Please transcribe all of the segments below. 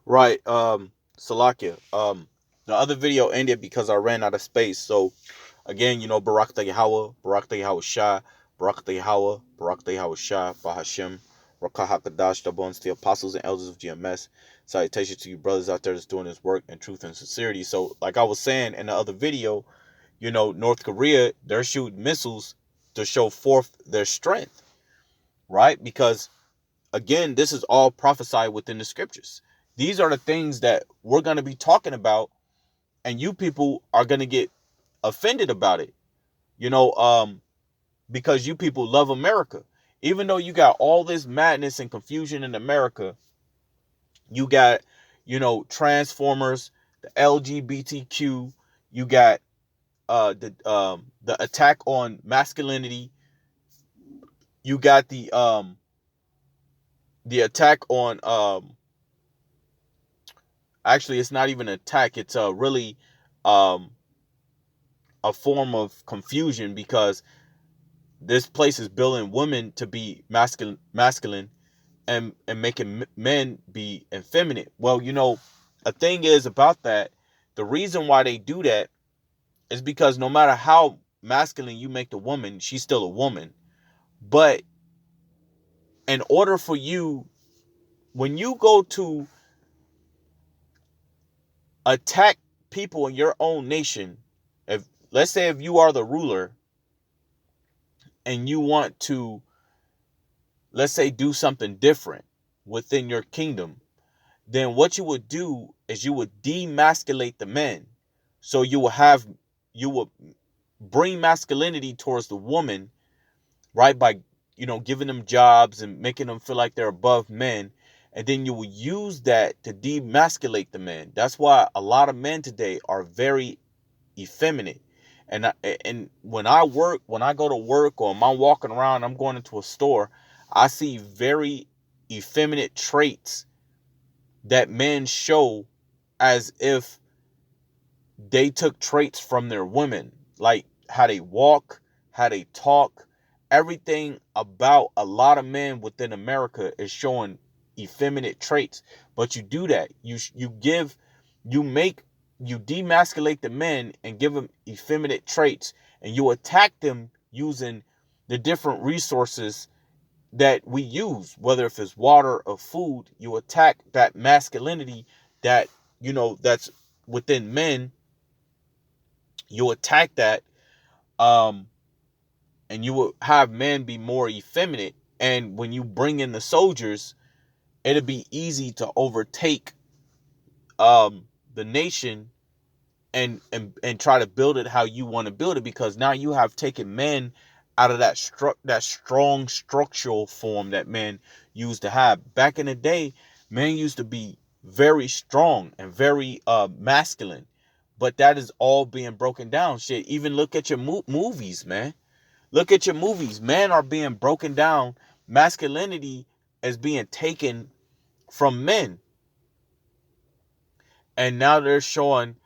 Right. Salakia. The other video ended because I ran out of space. So again, Barak Yahweh, Barak Yahweh Shah, Barak Yahweh, Barak Yahweh Shah, Bahashim, Rakah HaKadash, Dabons, the apostles and elders of GMS. Salutations to you brothers out there that's doing this work in truth and sincerity. So, like I was saying in the other video, North Korea, they're shooting missiles to show forth their strength, right? Because again, this is all prophesied within the scriptures. These are the things that we're going to be talking about, and you people are going to get offended about it, you know, because you people love America. Even though you got all this madness and confusion in America, you got, Transformers, the LGBTQ, you got the attack on masculinity, you got the attack on actually it's not even an attack, it's a really um a form of confusion because this place is building women to be masculine and making men be effeminate. Well, a thing is about that, the reason why they do that is because no matter how masculine you make the woman, she's still a woman. But in order for you, when you go to attack people in your own nation, if let's say if you are the ruler and you want to, let's say, do something different within your kingdom, then what you would do is you would demasculate the men. So you will bring masculinity towards the woman, right? By, giving them jobs and making them feel like they're above men. And then you will use that to demasculate the men. That's why a lot of men today are very effeminate. And when I go to work or I'm walking around, I'm going into a store, I see very effeminate traits that men show as if they took traits from their women, like how they walk, how they talk. Everything about a lot of men within America is showing effeminate traits. But you do that. You make you demasculate the men and give them effeminate traits, and you attack them using the different resources that we use, whether if it's water or food. You attack that masculinity that that's within men. You attack that, um and you will have men be more effeminate. And when you bring in the soldiers, it'll be easy to overtake the nation and try to build it how you want to build it, because now you have taken men out of that strong structural form that men used to have. Back in the day, men used to be very strong and very masculine, but that is all being broken down. Shit, even look at your movies, man. Look at your movies. Men are being broken down. Masculinity is being taken from men, and now they're showing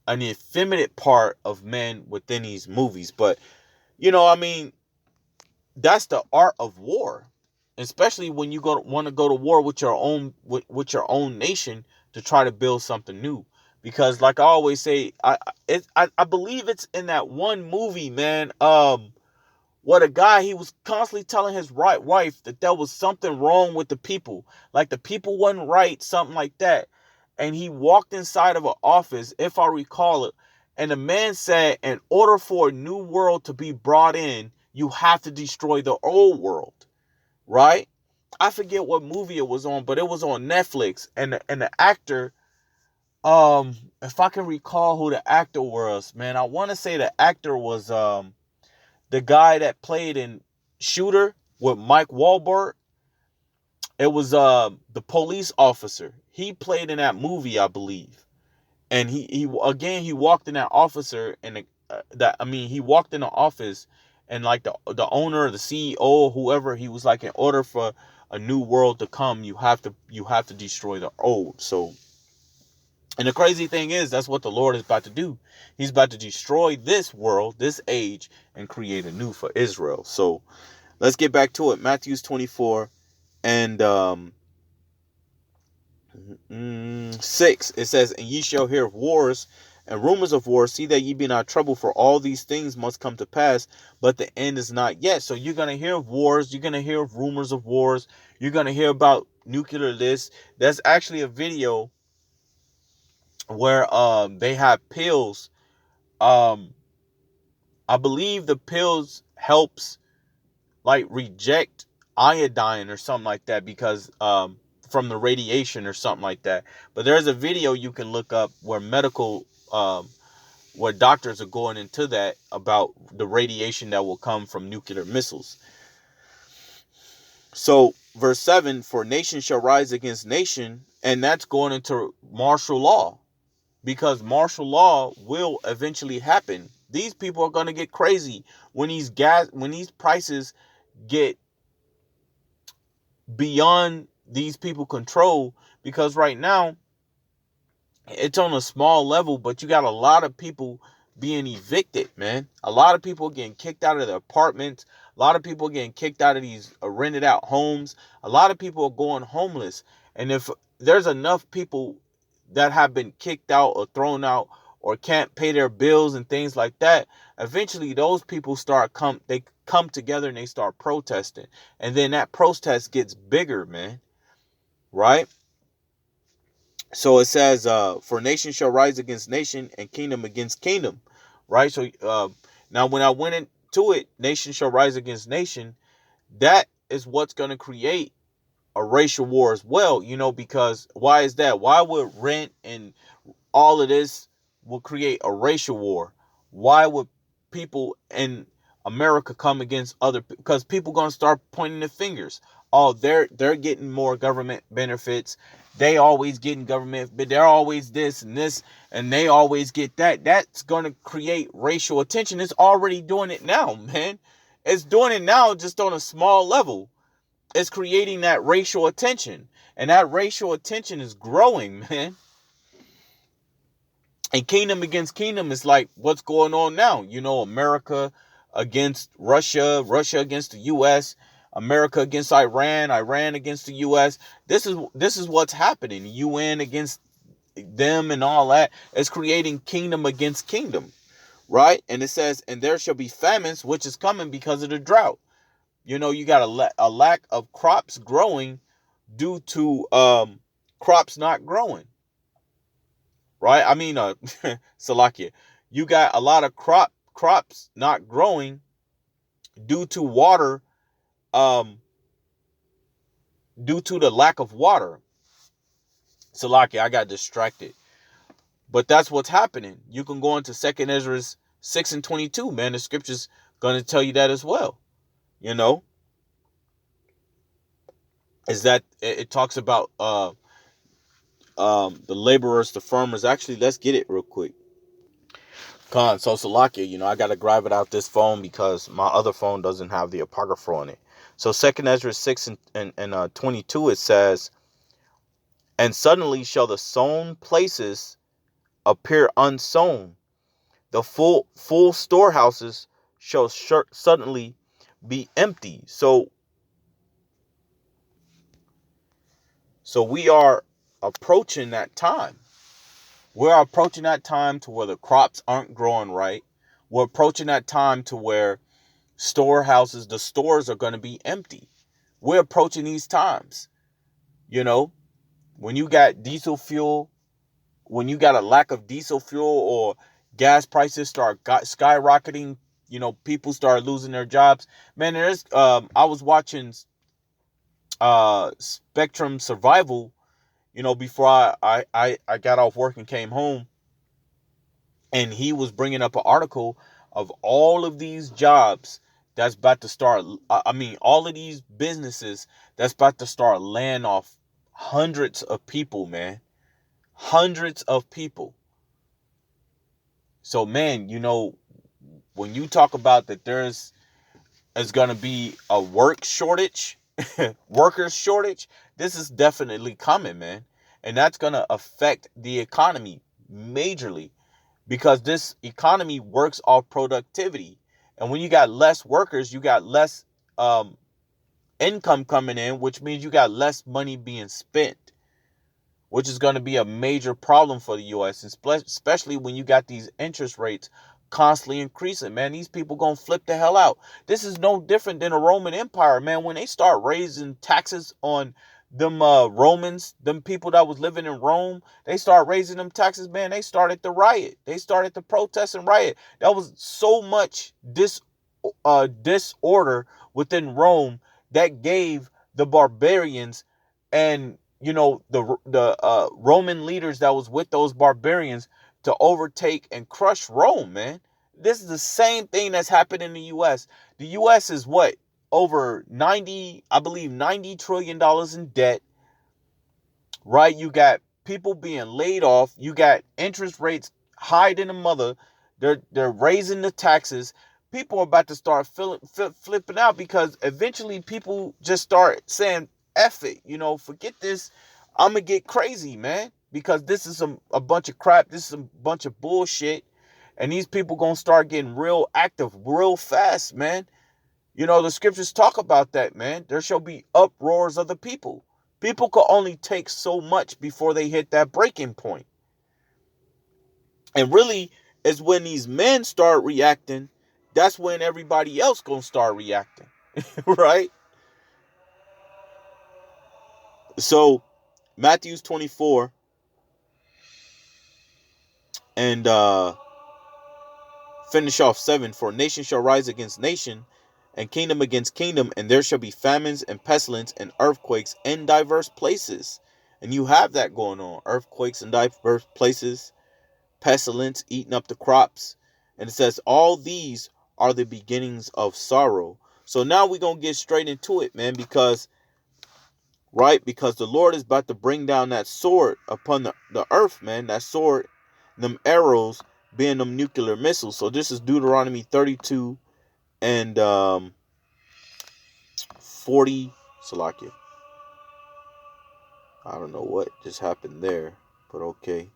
an effeminate part of men within these movies. But I mean, that's the art of war, especially when you want to go to war with with your own nation to try to build something new. Because, like I always say, I believe it's in that one movie, man. What a guy, he was constantly telling his right wife that there was something wrong with the people, like the people wasn't right, something like that. And he walked inside of an office, if I recall it, and the man said, in order for a new world to be brought in, you have to destroy the old world, right? I forget what movie it was on, but it was on Netflix, and the actor, if I can recall who the actor was, man, I want to say the actor was the guy that played in Shooter with Mike Wahlberg. It was the police officer. He played in that movie, I believe. And he walked in that officer and he walked in the office, and like the owner, the CEO, whoever, he was like, in order for a new world to come, you have to destroy the old. So, and the crazy thing is, that's what the Lord is about to do. He's about to destroy this world, this age, and create a new for Israel. So let's get back to it. Matthew 24 and 6, it says, and ye shall hear of wars and rumors of wars. See that ye be not troubled, for all these things must come to pass, but the end is not yet. So you're going to hear of wars. You're going to hear of rumors of wars. You're going to hear about nuclear this. There's actually a video where they have pills. I believe the pills helps like reject iodine or something like that, because from the radiation or something like that. But there's a video you can look up where where doctors are going into that about the radiation that will come from nuclear missiles. So verse 7, for nation shall rise against nation, and that's going into martial law, because martial law will eventually happen. These people are going to get crazy when these prices get beyond these people control, because right now it's on a small level, but you got a lot of people being evicted, man. A lot of people getting kicked out of their apartments. A lot of people getting kicked out of these rented out homes. A lot of people are going homeless. And if there's enough people that have been kicked out or thrown out or can't pay their bills and things like that, eventually those people they come together and they start protesting. And then that protest gets bigger, man. Right? So it says, for nation shall rise against nation and kingdom against kingdom. Right? So now when I went into it, nation shall rise against nation, that is what's going to create a racial war as well, because why is that? Why would rent and all of this will create a racial war? Why would people in America come against other? Because people gonna start pointing the fingers. Oh, they're getting more government benefits. They always getting government, but they're always this and this, and they always get that. That's gonna create racial attention. It's already doing it now, man. It's doing it now, just on a small level. It's creating that racial attention, and that racial attention is growing, man. And kingdom against kingdom is like what's going on now. America against Russia, Russia against the U.S., America against Iran, Iran against the U.S. This is what's happening. UN against them and all that. It's creating kingdom against kingdom, right? And it says, and there shall be famines, which is coming because of the drought. You got a lack of crops growing due to crops not growing. Right? I mean, Salakia, you got a lot of crops not growing due to water, due to the lack of water. Salakia, I got distracted. But that's what's happening. You can go into 2nd Ezra 6 and 22, man. The scripture's going to tell you that as well. Is that it talks about the laborers, the farmers. Actually, let's get it real quick. So Salakia, I got to grab it out this phone because my other phone doesn't have the apocrypha on it. So 2nd Ezra 6 and 22, it says, and suddenly shall the sown places appear unsown. The full storehouses shall suddenly be empty. So we are approaching that time. We're approaching that time to where the crops aren't growing right. We're approaching that time to where the stores are going to be empty. We're approaching these times. When you got diesel fuel, when you got a lack of diesel fuel or gas prices start skyrocketing, people start losing their jobs. Man, I was watching Spectrum Survival, before I got off work and came home. And he was bringing up an article of all of these jobs that's about to start. I mean, all of these businesses that's about to start laying off hundreds of people, man. Hundreds of people. So, man, when you talk about that there's going to be a work shortage, workers shortage, this is definitely coming, man. And that's going to affect the economy majorly. Because this economy works off productivity. And when you got less workers, you got less income coming in, which means you got less money being spent. which is going to be a major problem for the U.S., especially when you got these interest rates constantly increasing. Man, these people going to flip the hell out. This is no different than a Roman Empire, man. When they start raising taxes on them Romans, them people that was living in Rome, they start raising them taxes, man. They started the riot. They started the protest and riot. That was so much disorder within Rome that gave the barbarians and the Roman leaders that was with those barbarians to overtake and crush Rome, man. This is the same thing that's happened in the U.S. The U.S. is what? Over 90, I believe $90 trillion in debt, right? You got people being laid off. You got interest rates higher than the mother. They're raising the taxes. People are about to start flipping out because eventually people just start saying, F it, forget this. I'm going to get crazy, man, because this is a bunch of crap. This is a bunch of bullshit. And these people going to start getting real active real fast, man. The scriptures talk about that, man. There shall be uproars of the people. People could only take so much before they hit that breaking point. And really, is when these men start reacting, that's when everybody else gonna start reacting. Right? So, Matthew 24 and finish off 7. For nation shall rise against nation, and kingdom against kingdom, and there shall be famines and pestilence and earthquakes in diverse places. And you have that going on. Earthquakes in diverse places, pestilence eating up the crops. And it says all these are the beginnings of sorrow. So now we're going to get straight into it, man, because the Lord is about to bring down that sword upon the earth, man. That sword, them arrows being them nuclear missiles. So this is Deuteronomy 32 and 40. Salakia. I don't know what just happened there, but okay.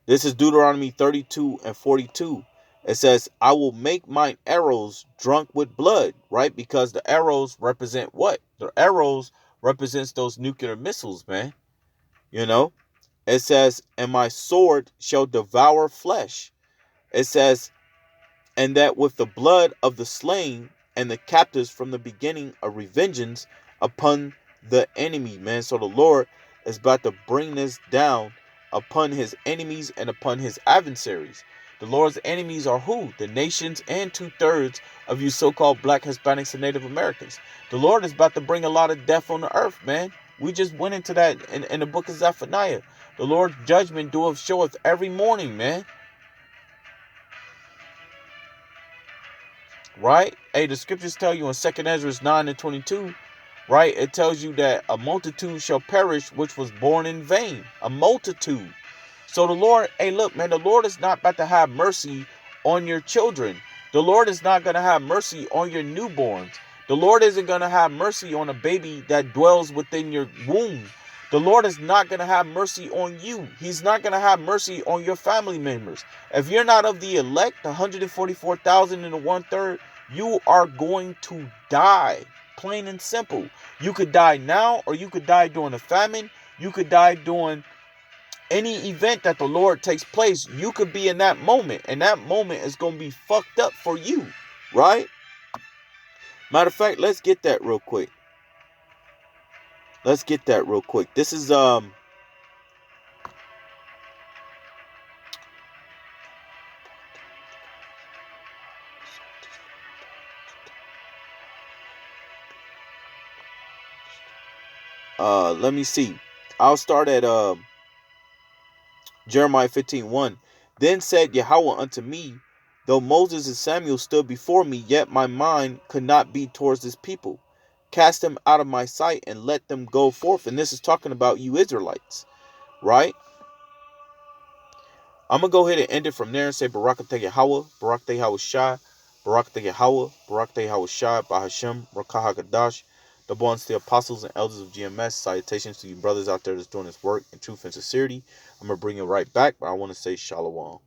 This is Deuteronomy 32 and 42. It says, I will make mine arrows drunk with blood, right? Because the arrows represent what? The arrows represents those nuclear missiles, man. It says, and my sword shall devour flesh. It says, and that with the blood of the slain and the captives from the beginning of revengeance upon the enemy, man. So the Lord is about to bring this down upon his enemies and upon his adversaries. The Lord's enemies are who? The nations and 2/3 of you so-called black Hispanics and Native Americans. The Lord is about to bring a lot of death on the earth, man. We just went into that in the book of Zephaniah. The Lord's judgment doeth showeth every morning, man. Right? Hey, the scriptures tell you in 2nd Ezra 9 and 22, right? It tells you that a multitude shall perish which was born in vain. A multitude. So the Lord, hey, look, man, the Lord is not about to have mercy on your children. The Lord is not going to have mercy on your newborns. The Lord isn't going to have mercy on a baby that dwells within your womb. The Lord is not going to have mercy on you. He's not going to have mercy on your family members. If you're not of the elect, the 144,000 and the 1/3, you are going to die. Plain and simple. You could die now, or you could die during a famine. You could die during any event that the Lord takes place. You could be in that moment, and that moment is going to be fucked up for you, right? Matter of fact, let's get that real quick. This is let me see. I'll start at Jeremiah 15:1. Then said Yahweh unto me, though Moses and Samuel stood before me, yet my mind could not be towards this people. Cast them out of my sight and let them go forth. And this is talking about you Israelites, right? I'm going to go ahead and end it from there and say Barakatah Yahweh, Barakatah Yahweh Shai, Barakatah Yahweh, Barakatah Yahweh Shai, Bahashem, Rakah HaKadash, the bonds to the apostles and elders of GMS. Salutations to you brothers out there that's doing this work in truth and sincerity. I'm going to bring it right back, but I want to say Shalom.